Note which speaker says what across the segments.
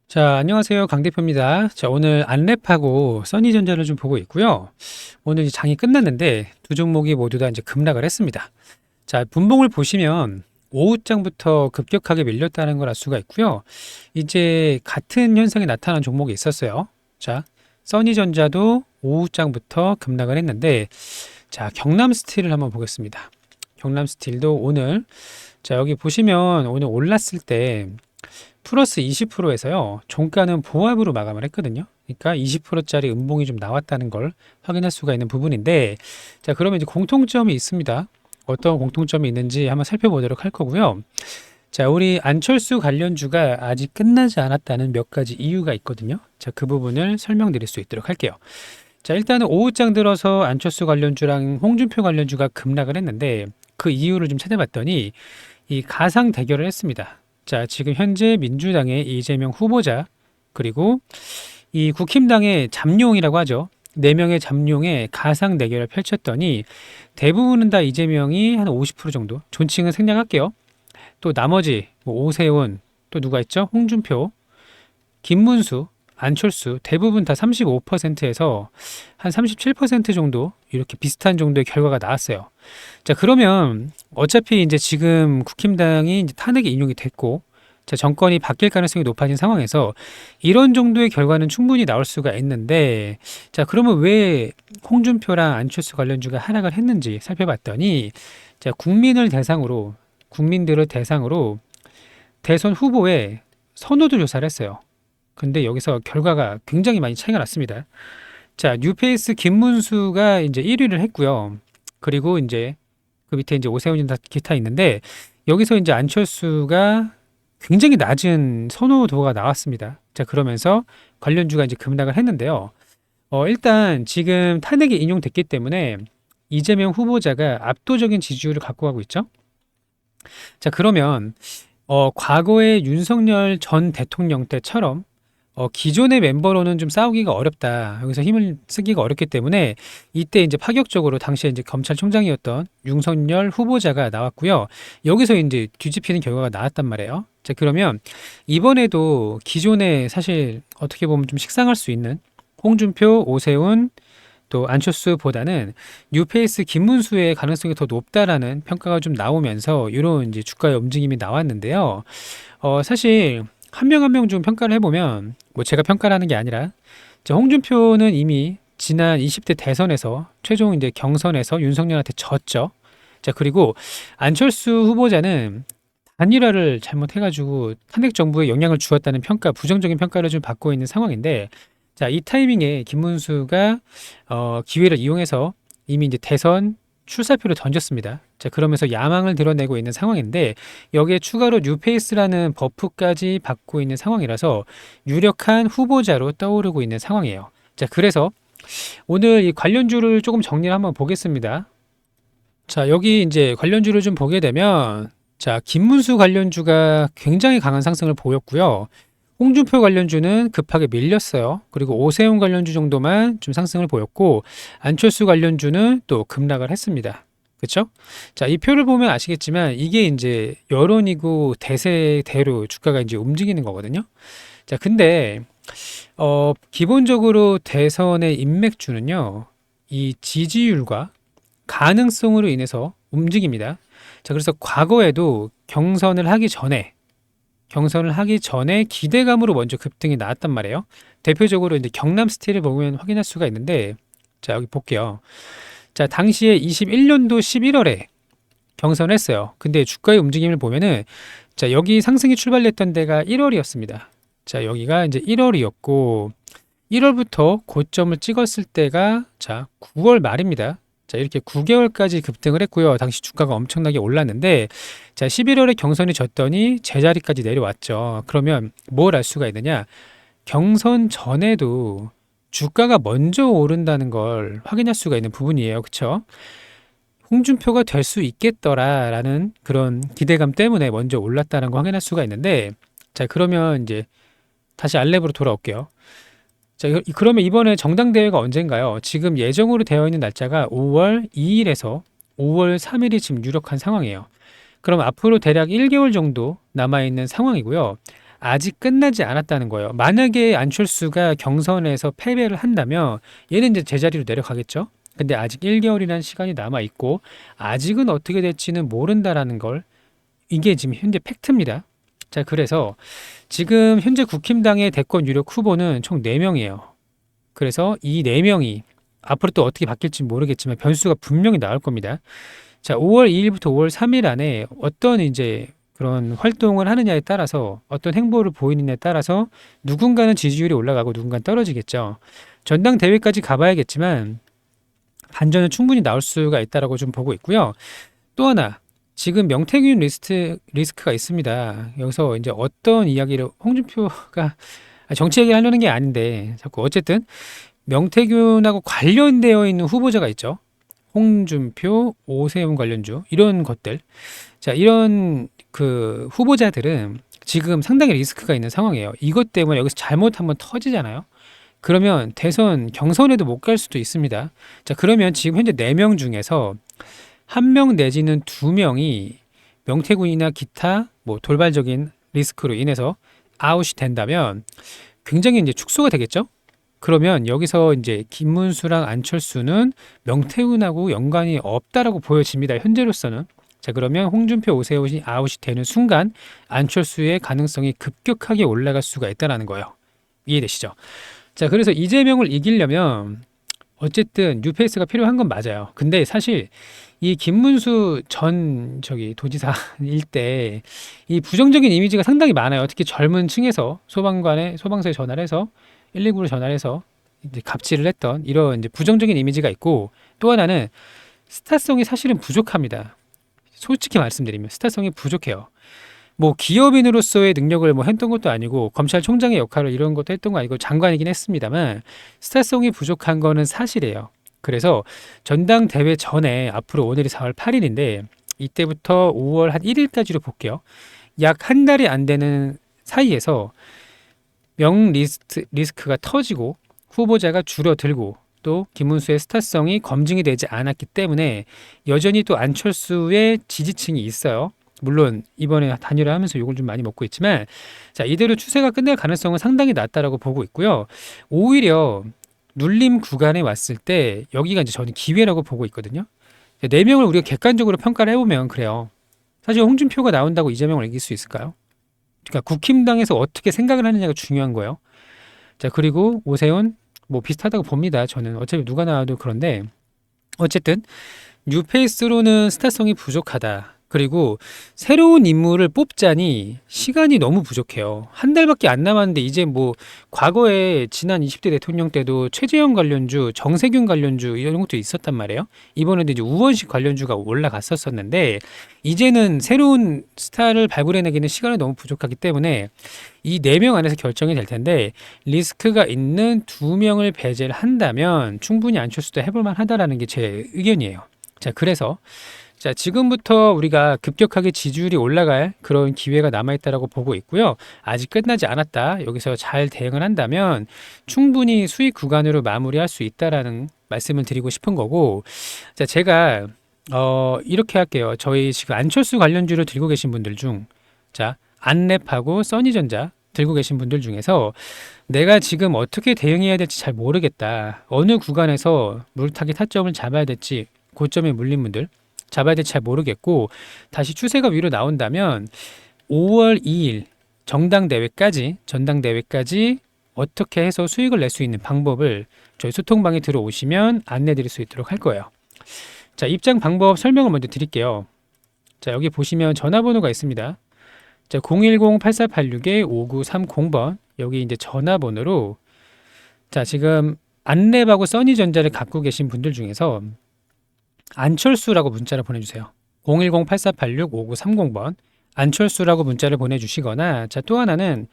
Speaker 1: 자, 안녕하세요. 강 대표입니다. 자, 오늘 안랩하고 써니전자를 좀 보고 있고요. 오늘 이제 장이 끝났는데 두 종목이 모두 다 이제 급락을 했습니다. 자, 분봉을 보시면 오후장부터 급격하게 밀렸다는 걸 알 수가 있고요. 이제 같은 현상이 나타난 종목이 있었어요. 자, 써니전자도 오후장부터 급락을 했는데, 자, 경남스틸을 한번 보겠습니다. 경남스틸도 오늘, 자, 여기 보시면 오늘 올랐을 때 플러스 20%에서요. 종가는 보합으로 마감을 했거든요. 그러니까 20%짜리 음봉이 좀 나왔다는 걸 확인할 수가 있는 부분인데, 자, 그러면 이제 공통점이 있습니다. 어떤 공통점이 있는지 한번 살펴보도록 할 거고요. 자, 우리 안철수 관련주가 아직 끝나지 않았다는 몇 가지 이유가 있거든요. 자, 그 부분을 설명드릴 수 있도록 할게요. 자, 일단은 오후장 들어서 안철수 관련주랑 홍준표 관련주가 급락을 했는데 그 이유를 좀 찾아봤더니 이 가상 대결을 했습니다. 자, 지금 현재 민주당의 이재명 후보자, 그리고 이 국힘당의 잠룡이라고 하죠. 4명의 잠룡의 가상 대결을 펼쳤더니 대부분은 다 이재명이 한 50% 정도, 존칭은 생략할게요. 또 나머지 뭐 오세훈, 또 누가 있죠? 홍준표, 김문수, 안철수 대부분 다 35%에서 한 37% 정도 이렇게 비슷한 정도의 결과가 나왔어요. 자, 그러면 어차피 이제 지금 국힘당이 이제 탄핵에 인용이 됐고, 자, 정권이 바뀔 가능성이 높아진 상황에서 이런 정도의 결과는 충분히 나올 수가 있는데, 자, 그러면 왜 홍준표랑 안철수 관련주가 하락을 했는지 살펴봤더니, 자, 국민들을 대상으로 대선 후보의 선호도 조사를 했어요. 근데 여기서 결과가 굉장히 많이 차이가 났습니다. 자, 뉴페이스 김문수가 이제 1위를 했고요. 그리고 이제 그 밑에 이제 오세훈이나 기타 있는데, 여기서 이제 안철수가 굉장히 낮은 선호도가 나왔습니다. 자, 그러면서 관련주가 이제 급락을 했는데요. 일단 지금 탄핵이 인용됐기 때문에 이재명 후보자가 압도적인 지지율을 갖고 가고 있죠. 자, 그러면 과거의 윤석열 전 대통령 때처럼 기존의 멤버로는 좀 싸우기가 어렵다. 여기서 힘을 쓰기가 어렵기 때문에 이때 이제 파격적으로 당시에 이제 검찰총장이었던 윤석열 후보자가 나왔고요. 여기서 이제 뒤집히는 결과가 나왔단 말이에요. 자, 그러면 이번에도 기존에 사실 어떻게 보면 좀 식상할 수 있는 홍준표, 오세훈, 또 안철수보다는 뉴페이스 김문수의 가능성이 더 높다라는 평가가 좀 나오면서 이런 이제 주가의 움직임이 나왔는데요. 사실 한 명 한 명 좀 평가를 해보면, 뭐 제가 평가를 하는 게 아니라, 홍준표는 이미 지난 20대 대선에서 최종 이제 경선에서 윤석열한테 졌죠. 자, 그리고 안철수 후보자는 단일화를 잘못해가지고 탄핵 정부에 영향을 주었다는 평가, 부정적인 평가를 좀 받고 있는 상황인데, 자, 이 타이밍에 김문수가 기회를 이용해서 이미 이제 대선 출사표를 던졌습니다. 자, 그러면서 야망을 드러내고 있는 상황인데, 여기에 추가로 뉴페이스라는 버프까지 받고 있는 상황이라서 유력한 후보자로 떠오르고 있는 상황이에요. 자, 그래서 오늘 이 관련주를 조금 정리를 한번 보겠습니다. 자, 여기 이제 관련주를 좀 보게 되면, 자, 김문수 관련주가 굉장히 강한 상승을 보였고요. 홍준표 관련주는 급하게 밀렸어요. 그리고 오세훈 관련주 정도만 좀 상승을 보였고, 안철수 관련주는 또 급락을 했습니다. 그렇죠? 자, 이 표를 보면 아시겠지만 이게 이제 여론이고 대세대로 주가가 이제 움직이는 거거든요. 자, 근데 기본적으로 대선의 인맥주는요, 이 지지율과 가능성으로 인해서 움직입니다. 자, 그래서 과거에도 경선을 하기 전에 기대감으로 먼저 급등이 나왔단 말이에요. 대표적으로 이제 경남 스틸을 보면 확인할 수가 있는데, 자, 여기 볼게요. 자, 당시에 21년도 11월에 경선을 했어요. 근데 주가의 움직임을 보면은, 자, 여기 상승이 출발했던 데가 1월이었습니다. 자, 여기가 이제 1월이었고, 1월부터 고점을 찍었을 때가, 자, 9월 말입니다. 자, 이렇게 9개월까지 급등을 했고요. 당시 주가가 엄청나게 올랐는데, 자, 11월에 경선이 졌더니 제자리까지 내려왔죠. 그러면 뭘 알 수가 있느냐? 경선 전에도 주가가 먼저 오른다는 걸 확인할 수가 있는 부분이에요. 그쵸? 홍준표가 될 수 있겠더라라는 그런 기대감 때문에 먼저 올랐다는 거 확인할 수가 있는데, 자, 그러면 이제 다시 알렙으로 돌아올게요. 자, 그러면 이번에 정당대회가 언젠가요? 지금 예정으로 되어 있는 날짜가 5월 2일에서 5월 3일이 지금 유력한 상황이에요. 그럼 앞으로 대략 1개월 정도 남아있는 상황이고요. 아직 끝나지 않았다는 거예요. 만약에 안철수가 경선에서 패배를 한다면 얘는 이제 제자리로 내려가겠죠. 근데 아직 1개월이라는 시간이 남아 있고 아직은 어떻게 될지는 모른다라는 걸, 이게 지금 현재 팩트입니다. 자, 그래서 지금 현재 국힘당의 대권 유력 후보는 총 4명이에요. 그래서 이 4명이 앞으로 또 어떻게 바뀔지 모르겠지만 변수가 분명히 나올 겁니다. 자, 5월 2일부터 5월 3일 안에 어떤 이제 그런 활동을 하느냐에 따라서, 어떤 행보를 보이느냐에 따라서 누군가는 지지율이 올라가고 누군가는 떨어지겠죠. 전당대회까지 가봐야겠지만 반전은 충분히 나올 수가 있다라고 좀 보고 있고요. 또 하나, 지금 명태균 리스크가 있습니다. 여기서 이제 어떤 이야기를 홍준표가 정치 얘기를 하려는 게 아닌데 자꾸 어쨌든 명태균하고 관련되어 있는 후보자가 있죠. 홍준표, 오세훈 관련주 이런 것들. 자, 이런 그 후보자들은 지금 상당히 리스크가 있는 상황이에요. 이것 때문에 여기서 잘못 한번 터지잖아요. 그러면 대선 경선에도 못 갈 수도 있습니다. 자, 그러면 지금 현재 4명 중에서 1명 내지는 2명이 명태균이나 기타 뭐 돌발적인 리스크로 인해서 아웃이 된다면 굉장히 이제 축소가 되겠죠? 그러면 여기서 이제 김문수랑 안철수는 명태균하고 연관이 없다라고 보여집니다. 현재로서는. 자, 그러면 홍준표, 오세훈이 아웃이 되는 순간 안철수의 가능성이 급격하게 올라갈 수가 있다는 거예요. 이해되시죠? 자, 그래서 이재명을 이기려면 어쨌든 뉴페이스가 필요한 건 맞아요. 근데 사실 이 김문수 전 도지사일 때 이 부정적인 이미지가 상당히 많아요. 특히 젊은 층에서 소방서에 전화를 해서 119로 전화를 해서 이제 갑질을 했던 이런 이제 부정적인 이미지가 있고, 또 하나는 스타성이 사실은 부족합니다. 솔직히 말씀드리면 스타성이 부족해요. 뭐 기업인으로서의 능력을 뭐 했던 것도 아니고 검찰총장의 역할을 이런 것도 했던 거 아니고 장관이긴 했습니다만 스타성이 부족한 거는 사실이에요. 그래서 전당대회 전에, 앞으로 오늘이 4월 8일인데 이때부터 5월 한 1일까지로 볼게요. 약 한 달이 안 되는 사이에서 리스크가 터지고 후보자가 줄어들고 또 김문수의 스타성이 검증이 되지 않았기 때문에 여전히 또 안철수의 지지층이 있어요. 물론 이번에 단일화하면서 욕을 좀 많이 먹고 있지만, 자, 이대로 추세가 끝날 가능성은 상당히 낮다라고 보고 있고요. 오히려 눌림 구간에 왔을 때 여기가 이제 저는 기회라고 보고 있거든요. 4명을 우리가 객관적으로 평가를 해보면 그래요. 사실 홍준표가 나온다고 이재명을 이길 수 있을까요? 그러니까 국힘당에서 어떻게 생각을 하느냐가 중요한 거예요. 자, 그리고 오세훈 뭐 비슷하다고 봅니다. 저는 어차피 누가 나와도. 그런데 어쨌든 뉴페이스로는 스타성이 부족하다. 그리고 새로운 인물을 뽑자니 시간이 너무 부족해요. 한 달밖에 안 남았는데 이제 뭐 과거에 지난 20대 대통령 때도 최재형 관련주, 정세균 관련주 이런 것도 있었단 말이에요. 이번에도 이제 우원식 관련주가 올라갔었는데 이제는 새로운 스타를 발굴해내기는 시간이 너무 부족하기 때문에 이 4명 안에서 결정이 될 텐데 리스크가 있는 2명을 배제를 한다면 충분히 안철수도 해볼만 하다라는 게 제 의견이에요. 자, 그래서 자, 지금부터 우리가 급격하게 지지율이 올라갈 그런 기회가 남아있다라고 보고 있고요. 아직 끝나지 않았다. 여기서 잘 대응을 한다면 충분히 수익 구간으로 마무리할 수 있다라는 말씀을 드리고 싶은 거고, 자, 제가 이렇게 할게요. 저희 지금 안철수 관련주를 들고 계신 분들 중, 자, 안랩하고 써니전자 들고 계신 분들 중에서 내가 지금 어떻게 대응해야 될지 잘 모르겠다, 어느 구간에서 물타기 타점을 잡아야 될지, 고점에 물린 분들 잡아야 될지 잘 모르겠고 다시 추세가 위로 나온다면 5월 2일 전당대회까지 어떻게 해서 수익을 낼 수 있는 방법을 저희 소통방에 들어오시면 안내 드릴 수 있도록 할 거예요. 자, 입장 방법 설명을 먼저 드릴게요. 자, 여기 보시면 전화번호가 있습니다. 자, 010-8486-5930번, 여기 이제 전화번호로, 자, 지금 안랩하고 써니전자를 갖고 계신 분들 중에서 안철수라고 문자를 보내주세요. 010-8486-5930번 안철수라고 문자를 보내주시거나, 자, 또 하나는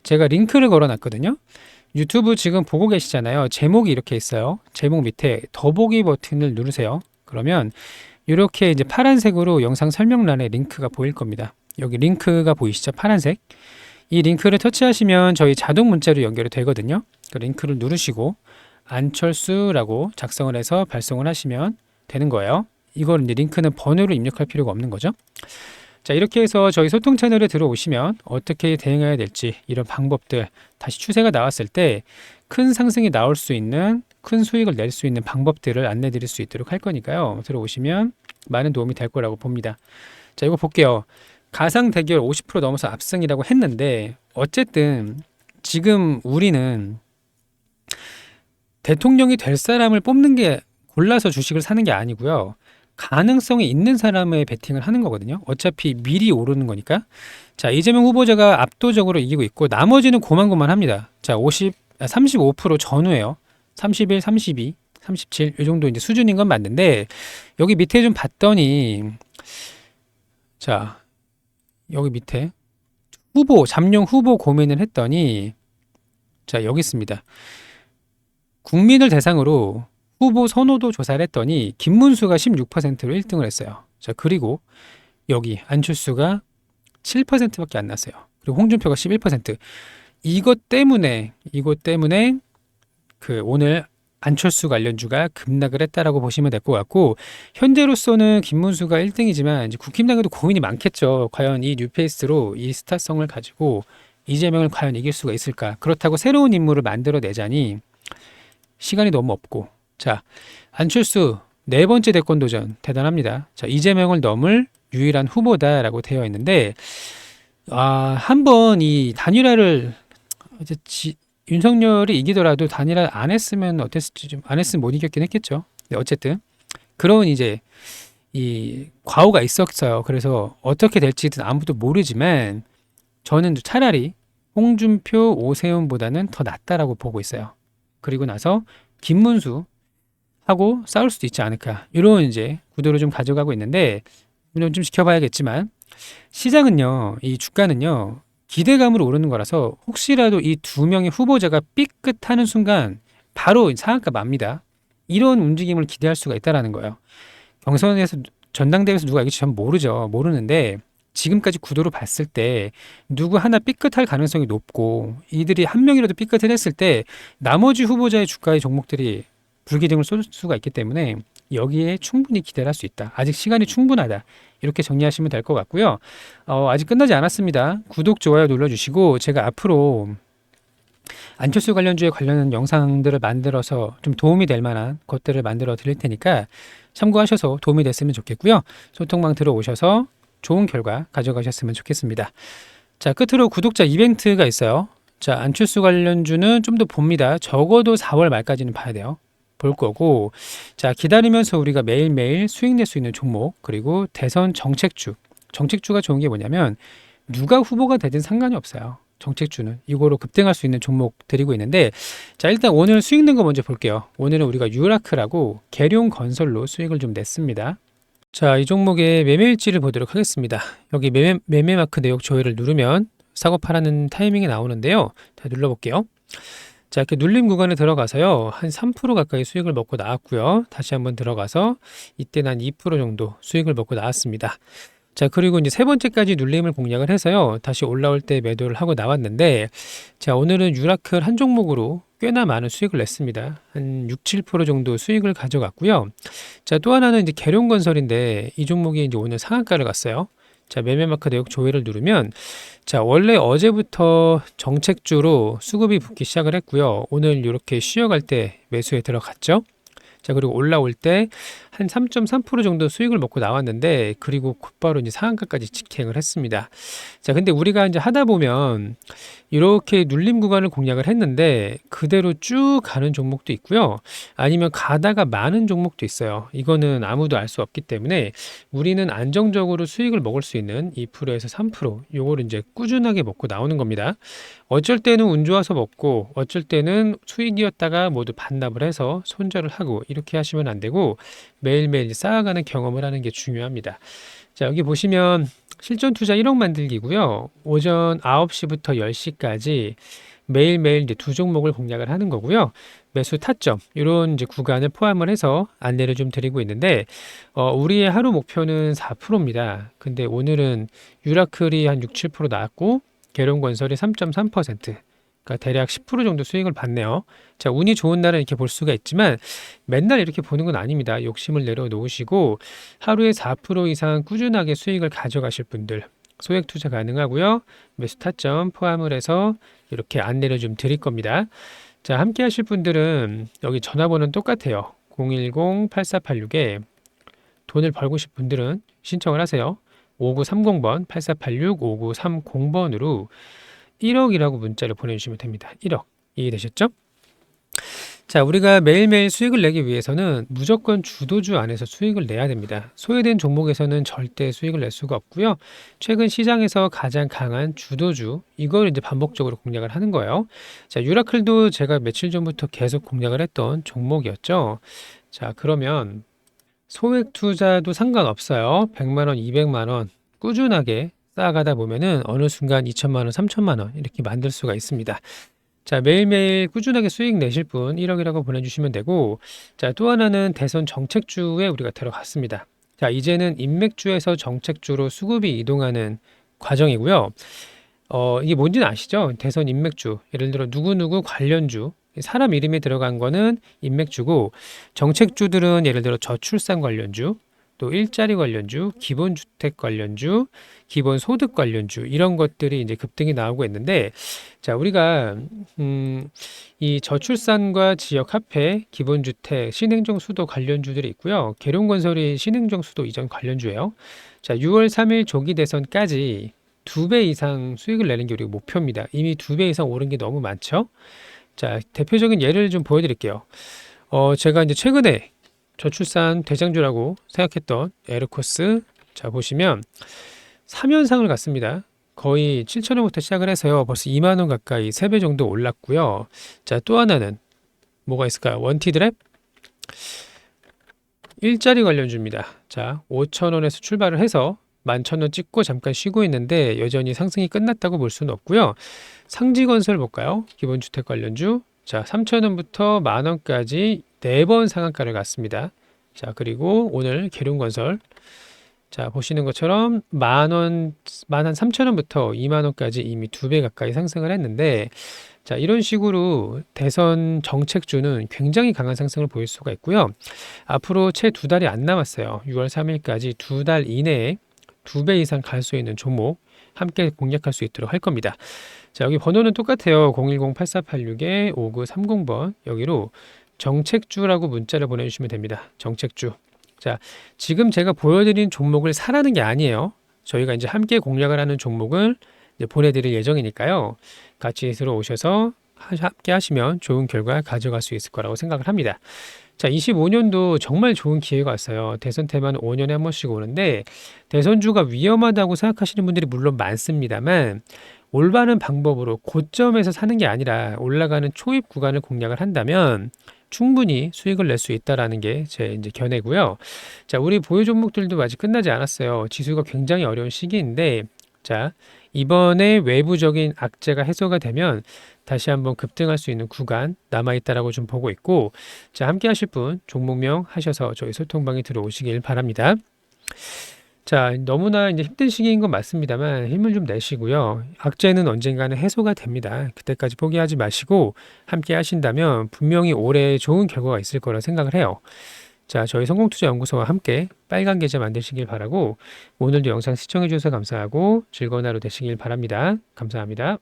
Speaker 1: 제가 링크를 걸어놨거든요. 유튜브 지금 보고 계시잖아요. 제목이 이렇게 있어요. 제목 밑에 더보기 버튼을 누르세요. 그러면 이렇게 이제 파란색으로 영상 설명란에 링크가 보일 겁니다. 여기 링크가 보이시죠? 파란색. 이 링크를 터치하시면 저희 자동 문자로 연결이 되거든요. 그 링크를 누르시고 안철수라고 작성을 해서 발송을 하시면 되는 거예요. 이걸 이제 링크는 번호로 입력할 필요가 없는 거죠. 자, 이렇게 해서 저희 소통 채널에 들어오시면 어떻게 대응해야 될지 이런 방법들, 다시 추세가 나왔을 때 큰 상승이 나올 수 있는, 큰 수익을 낼 수 있는 방법들을 안내 드릴 수 있도록 할 거니까요. 들어오시면 많은 도움이 될 거라고 봅니다. 자, 이거 볼게요. 가상 대결 50% 넘어서 압승이라고 했는데, 어쨌든 지금 우리는 대통령이 될 사람을 뽑는 게, 골라서 주식을 사는 게 아니고요. 가능성이 있는 사람의 베팅을 하는 거거든요. 어차피 미리 오르는 거니까. 자, 이재명 후보자가 압도적으로 이기고 있고, 나머지는 고만고만합니다. 자, 35% 전후예요. 31, 32, 37, 이 정도 이제 수준인 건 맞는데, 여기 밑에 좀 봤더니, 자, 여기 밑에 잠룡 후보 고민을 했더니, 자, 여기 있습니다. 국민을 대상으로 후보 선호도 조사를 했더니 김문수가 16%로 1등을 했어요. 자, 그리고 여기 안철수가 7%밖에 안 났어요. 그리고 홍준표가 11%. 이것 때문에 그 오늘 안철수 관련주가 급락을 했다라고 보시면 될 것 같고, 현재로서는 김문수가 1등이지만 이제 국힘당에도 고민이 많겠죠. 과연 이 뉴페이스로 이 스타성을 가지고 이재명을 과연 이길 수가 있을까? 그렇다고 새로운 인물을 만들어내자니 시간이 너무 없고, 자, 안철수 네 번째 대권 도전 대단합니다. 자, 이재명을 넘을 유일한 후보다라고 되어 있는데, 한번 이 단일화를 이제 윤석열이 이기더라도 단일화 안 했으면 어땠을지, 좀 안 했으면 못 이겼긴 했겠죠. 네, 어쨌든 그런 이제 이 과오가 있었어요. 그래서 어떻게 될지는 아무도 모르지만 저는 차라리 홍준표, 오세훈보다는 더 낫다라고 보고 있어요. 그리고 나서 김문수 하고 싸울 수도 있지 않을까, 이런 이제 구도를 좀 가져가고 있는데, 물론 좀 지켜봐야겠지만, 시장은요, 이 주가는요, 기대감으로 오르는 거라서 혹시라도 이 두 명의 후보자가 삐끗하는 순간 바로 상한가 맙니다. 이런 움직임을 기대할 수가 있다라는 거예요. 경선에서, 전당대회에서 누가 이길지 전 모르는데, 지금까지 구도로 봤을 때 누구 하나 삐끗할 가능성이 높고, 이들이 한 명이라도 삐끗을 했을 때 나머지 후보자의 주가의 종목들이 불기둥을 쏠 수가 있기 때문에 여기에 충분히 기대를 할 수 있다. 아직 시간이 충분하다. 이렇게 정리하시면 될 것 같고요. 아직 끝나지 않았습니다. 구독, 좋아요 눌러주시고, 제가 앞으로 안철수 관련주에 관련한 영상들을 만들어서 좀 도움이 될 만한 것들을 만들어 드릴 테니까 참고하셔서 도움이 됐으면 좋겠고요. 소통방 들어오셔서 좋은 결과 가져가셨으면 좋겠습니다. 자, 끝으로 구독자 이벤트가 있어요. 자, 안철수 관련주는 좀 더 봅니다. 적어도 4월 말까지는 봐야 돼요. 볼 거고, 자, 기다리면서 우리가 매일매일 수익 낼 수 있는 종목, 그리고 대선 정책주가 좋은 게 뭐냐면 누가 후보가 되든 상관이 없어요. 정책주는 이거로 급등할 수 있는 종목 드리고 있는데, 자, 일단 오늘 수익 낸 거 먼저 볼게요. 오늘은 우리가 유라크라고 계룡건설로 수익을 좀 냈습니다. 자, 이 종목의 매매일지를 보도록 하겠습니다. 여기 매매마크 내역 조회를 누르면 사고 파라는 타이밍이 나오는데요. 자, 눌러볼게요. 자, 이렇게 눌림 구간에 들어가서요, 한 3% 가까이 수익을 먹고 나왔고요. 다시 한번 들어가서 이때는 한 2% 정도 수익을 먹고 나왔습니다. 자, 그리고 이제 세 번째까지 눌림을 공략을 해서요, 다시 올라올 때 매도를 하고 나왔는데, 자, 오늘은 유라클 한 종목으로 꽤나 많은 수익을 냈습니다. 한 6, 7% 정도 수익을 가져갔고요. 자, 또 하나는 이제 계룡건설인데, 이 종목이 이제 오늘 상한가를 갔어요. 자, 매매마크 내역 조회를 누르면, 자, 원래 어제부터 정책주로 수급이 붙기 시작을 했고요. 오늘 이렇게 쉬어갈 때 매수에 들어갔죠. 자, 그리고 올라올 때 한 3.3% 정도 수익을 먹고 나왔는데, 그리고 곧바로 이제 상한가까지 직행을 했습니다. 자, 근데 우리가 이제 하다 보면 이렇게 눌림 구간을 공략을 했는데 그대로 쭉 가는 종목도 있고요. 아니면 가다가 많은 종목도 있어요. 이거는 아무도 알 수 없기 때문에 우리는 안정적으로 수익을 먹을 수 있는 2%에서 3% 요거를 이제 꾸준하게 먹고 나오는 겁니다. 어쩔 때는 운 좋아서 먹고, 어쩔 때는 수익이었다가 모두 반납을 해서 손절을 하고, 이렇게 하시면 안 되고 매일매일 쌓아가는 경험을 하는 게 중요합니다. 자, 여기 보시면 실전 투자 1억 만들기고요. 오전 9시부터 10시까지 매일매일 이제 두 종목을 공략을 하는 거고요. 매수 타점 이런 이제 구간을 포함을 해서 안내를 좀 드리고 있는데, 우리의 하루 목표는 4%입니다. 근데 오늘은 유라클이 한 6, 7% 나왔고 계룡건설이 3.3%, 그러니까 대략 10% 정도 수익을 받네요. 자, 운이 좋은 날은 이렇게 볼 수가 있지만 맨날 이렇게 보는 건 아닙니다. 욕심을 내려놓으시고 하루에 4% 이상 꾸준하게 수익을 가져가실 분들 소액 투자 가능하고요. 매수 타점 포함을 해서 이렇게 안내를 좀 드릴 겁니다. 자, 함께 하실 분들은 여기 전화번호는 똑같아요. 010-8486에 돈을 벌고 싶은 분들은 신청을 하세요. 5930번, 8486-5930번으로 1억이라고 문자를 보내주시면 됩니다. 1억. 이해되셨죠? 자, 우리가 매일매일 수익을 내기 위해서는 무조건 주도주 안에서 수익을 내야 됩니다. 소외된 종목에서는 절대 수익을 낼 수가 없고요. 최근 시장에서 가장 강한 주도주, 이걸 이제 반복적으로 공략을 하는 거예요. 자, 유라클도 제가 며칠 전부터 계속 공략을 했던 종목이었죠. 자, 그러면 소액 투자도 상관없어요. 100만 원, 200만 원 꾸준하게 쌓아가다 보면은 어느 순간 2천만 원, 3천만 원 이렇게 만들 수가 있습니다. 자, 매일매일 꾸준하게 수익 내실 분 1억이라고 보내주시면 되고, 자, 또 하나는 대선 정책주에 우리가 들어갔습니다. 자, 이제는 인맥주에서 정책주로 수급이 이동하는 과정이고요. 이게 뭔지는 아시죠? 대선 인맥주. 예를 들어 누구누구 관련주. 사람 이름이 들어간 거는 인맥주고, 정책주들은 예를 들어 저출산 관련주, 또 일자리 관련주, 기본주택 관련주, 기본소득 관련주 이런 것들이 이제 급등이 나오고 있는데, 자, 우리가 이 저출산과 지역 화폐, 기본주택, 신행정 수도 관련주들이 있고요. 계룡건설이 신행정 수도 이전 관련주예요. 자, 6월 3일 조기 대선까지 2배 이상 수익을 내는 게 우리 목표입니다. 이미 2배 이상 오른 게 너무 많죠. 자, 대표적인 예를 좀 보여드릴게요. 제가 이제 최근에 저출산 대장주라고 생각했던 에르코스, 자, 보시면 3연상을 갔습니다. 거의 7,000원부터 시작을 해서요. 벌써 2만 원 가까이 3배 정도 올랐고요. 자, 또 하나는 뭐가 있을까요? 원티드랩 일자리 관련주입니다. 자, 5,000원에서 출발을 해서 11,000원 찍고 잠깐 쉬고 있는데 여전히 상승이 끝났다고 볼 수는 없고요. 상지건설 볼까요? 기본주택 관련주. 자, 3,000원부터 만원까지 4번 상한가를 갔습니다. 자, 그리고 오늘 계룡건설. 자, 보시는 것처럼 만원, 13,000원부터 2만원까지 이미 2배 가까이 상승을 했는데, 자, 이런 식으로 대선 정책주는 굉장히 강한 상승을 보일 수가 있고요. 앞으로 채 2달이 안 남았어요. 6월 3일까지 2달 이내에 2배 이상 갈 수 있는 종목 함께 공략할 수 있도록 할 겁니다. 자, 여기 번호는 똑같아요. 010-8486-5930번 여기로 정책주라고 문자를 보내주시면 됩니다. 정책주. 자, 지금 제가 보여드린 종목을 사라는 게 아니에요. 저희가 이제 함께 공략을 하는 종목을 이제 보내드릴 예정이니까요. 같이 들어오셔서 함께 하시면 좋은 결과 가져갈 수 있을 거라고 생각을 합니다. 자, 25년도 정말 좋은 기회가 왔어요. 대선 테마는 5년에 한 번씩 오는데 대선주가 위험하다고 생각하시는 분들이 물론 많습니다만 올바른 방법으로 고점에서 사는 게 아니라 올라가는 초입 구간을 공략을 한다면 충분히 수익을 낼 수 있다라는 게 제 이제 견해고요. 자, 우리 보유 종목들도 아직 끝나지 않았어요. 지수가 굉장히 어려운 시기인데, 자, 이번에 외부적인 악재가 해소가 되면 다시 한번 급등할 수 있는 구간 남아있다라고 좀 보고 있고, 자, 함께 하실 분 종목명 하셔서 저희 소통방에 들어오시길 바랍니다. 자, 너무나 이제 힘든 시기인 건 맞습니다만 힘을 좀 내시고요. 악재는 언젠가는 해소가 됩니다. 그때까지 포기하지 마시고 함께 하신다면 분명히 올해 좋은 결과가 있을 거라 생각을 해요. 자, 저희 성공투자연구소와 함께 빨간 계좌 만드시길 바라고 오늘도 영상 시청해 주셔서 감사하고 즐거운 하루 되시길 바랍니다. 감사합니다.